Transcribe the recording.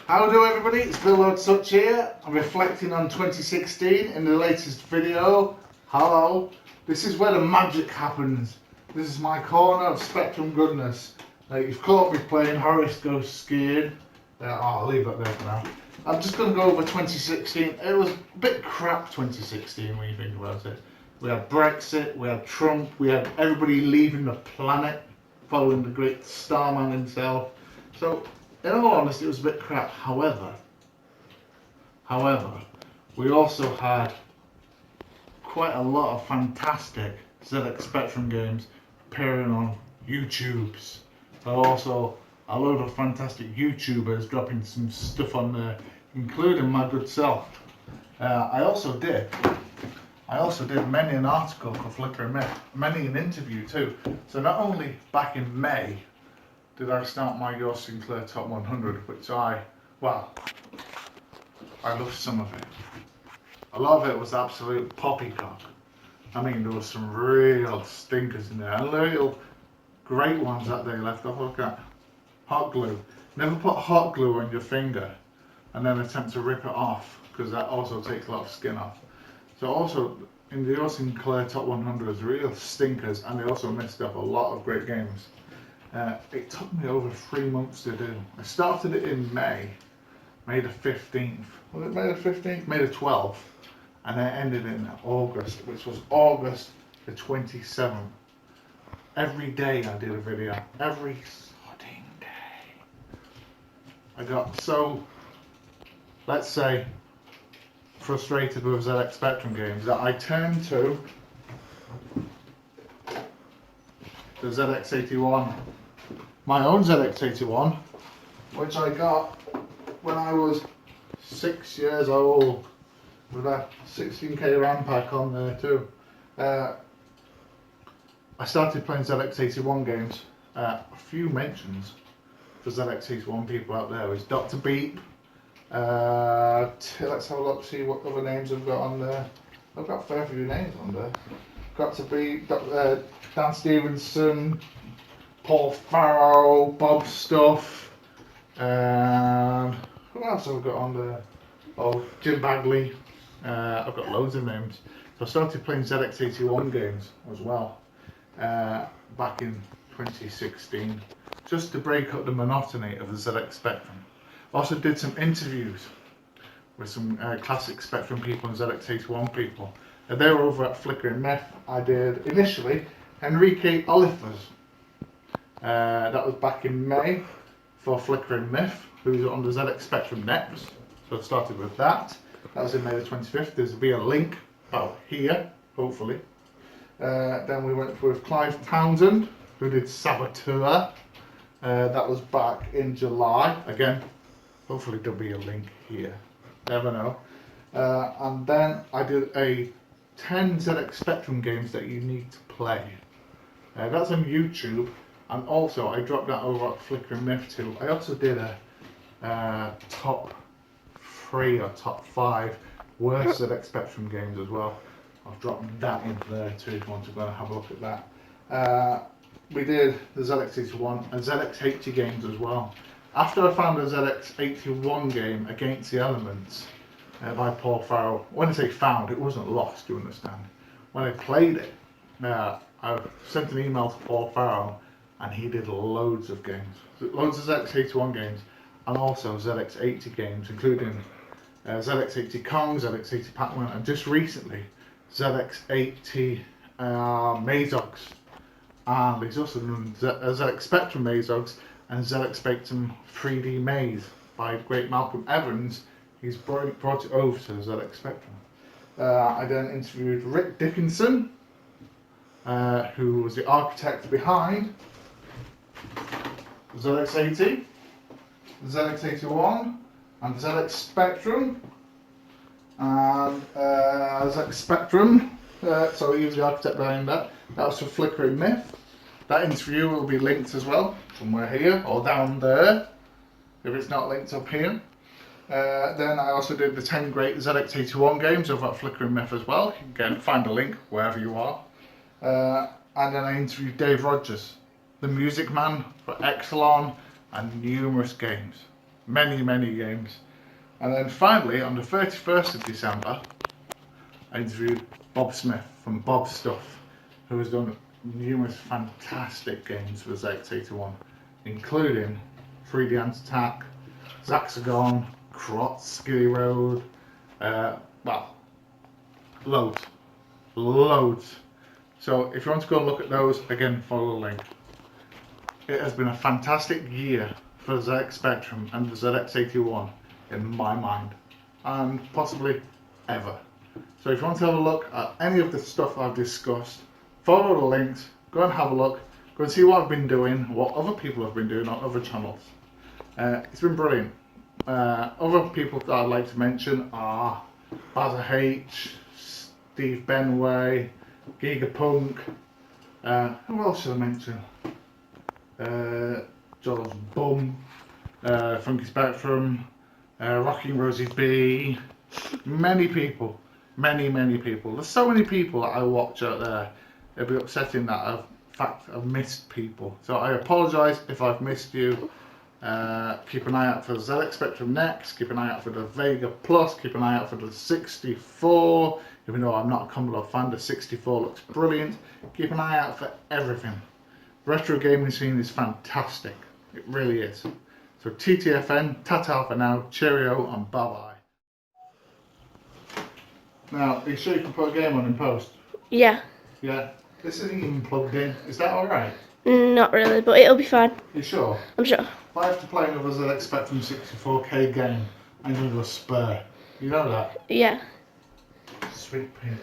How do everybody? It's Villordsutch here. I'm reflecting on 2016 in the latest video. Hello. This is where the magic happens. This is my corner of Spectrum goodness. You've caught me playing Horace Goes Skiing. I'll leave that there for now. I'm just going to go over 2016. It was a bit crap 2016 when you think about it. We had Brexit, we had Trump, we had everybody leaving the planet, following the great starman himself. So, in all honesty, it was a bit crap. However, we also had quite a lot of fantastic ZX Spectrum games appearing on YouTubes. But also a load of fantastic YouTubers dropping some stuff on there, including my good self. I also did many an article for Flickr and Myth, many an interview too. So not only back in May did I start my Your Sinclair Top 100, which I loved some of it. A lot of it was absolute poppycock. I mean, there was some real stinkers in there, and real great ones that they left off. Look at hot glue. Never put hot glue on your finger and then attempt to rip it off, because that also takes a lot of skin off. So also in the Your Sinclair Top 100 was real stinkers, and they also missed up a lot of great games. It took me over 3 months to do. I started it in May the 15th. Was it May the 15th? May the 12th. And I ended in August, which was August the 27th. Every day I did a video. Every fucking day. I got so, let's say, frustrated with ZX Spectrum games that I turned to the ZX81. My own ZX81, which I got when I was 6 years old, with a 16k RAM pack on there too. I started playing ZX81 games. A few mentions for ZX81 people out there is Dr. Beep. Let's have a look, see what other names I've got on there. I've got a fair few names on there. Dr. Beep, Dan Stevenson, Paul Farrow, Bob Stuff, and who else have I got on there? Oh, Jim Bagley. I've got loads of names. So I started playing ZX81 games as well back in 2016, just to break up the monotony of the ZX Spectrum. Also did some interviews with some classic Spectrum people and ZX81 people. They were over at Flickr and Myth. I did initially Enrique Olivas. That was back in May for Flickr and Myth, who's on the ZX Spectrum next. So I started with that. That was in May the 25th. There'll be a link out here, hopefully. Then we went with Clive Townsend, who did Saboteur. That was back in July. Again, hopefully there'll be a link here. Never know. And then I did a 10 ZX Spectrum games that you need to play. That's on YouTube. And also, I dropped that over at Flickr and Myth too. I also did a top 3 or top 5 worst ZX Spectrum games as well. I've dropped that into there too if you want to go and have a look at that. We did the ZX81 and ZX80 games as well. After I found the ZX81 game, Against the Elements, by Paul Farrow, when I say found, it wasn't lost, you understand. When I played it, I sent an email to Paul Farrow, and he did loads of games. Loads of ZX81 games, and also ZX80 games, including ZX80 Kong, ZX80 Pac-Man, and just recently, ZX80 Mazogs. And he's also done ZX Spectrum Mazogs and ZX Spectrum 3D Maze by great Malcolm Evans. He's brought it over to ZX Spectrum. I then interviewed Rick Dickinson, who was the architect behind the ZX80, the ZX81, and the ZX Spectrum, and ZX Spectrum. So he was the architect behind that. That was for Flickr and Myth. That interview will be linked as well, somewhere here or down there, if it's not linked up here. Then I also did the 10 great ZX81 games over at Flickr and Myth as well. Again, find a link wherever you are. And then I interviewed Dave Rogers, the music man for Exelon and numerous games. many games. And then finally, on the 31st of December, I interviewed Bob Smith from Bob Stuff, who has done numerous fantastic games for the ZX81, including 3D Anti-Attack, Zaxagon, Crot, Skilly Road, well, loads. So if you want to go and look at those, again, follow the link. It has been a fantastic year for the ZX Spectrum and the ZX81 in my mind, and possibly ever. So if you want to have a look at any of the stuff I've discussed, follow the links, go and have a look, go and see what I've been doing, what other people have been doing on other channels. It's been brilliant. Other people that I'd like to mention are Bazza H, Steve Benway, Gigapunk, who else should I mention? Joel's Bum, Funky Spectrum, Rocking Rosie B, many people. There's so many people that I watch out there. It'd be upsetting that I've missed people. So I apologise if I've missed you. Keep an eye out for the ZX Spectrum next. Keep an eye out for the Vega Plus. Keep an eye out for the 64. Even though I'm not a Commodore fan, the 64 looks brilliant. Keep an eye out for everything. Retro gaming scene is fantastic. It really is. So TTFN, ta-ta for now, cheerio and bye-bye. Now, are you sure you can put a game on in post? Yeah. Yeah. This isn't even plugged in. Is that alright? Not really, but it'll be fine. You sure? I'm sure. If I have to play another ZX Spectrum 64K game, I'm going to go spare. You know that? Yeah. Sweet pink.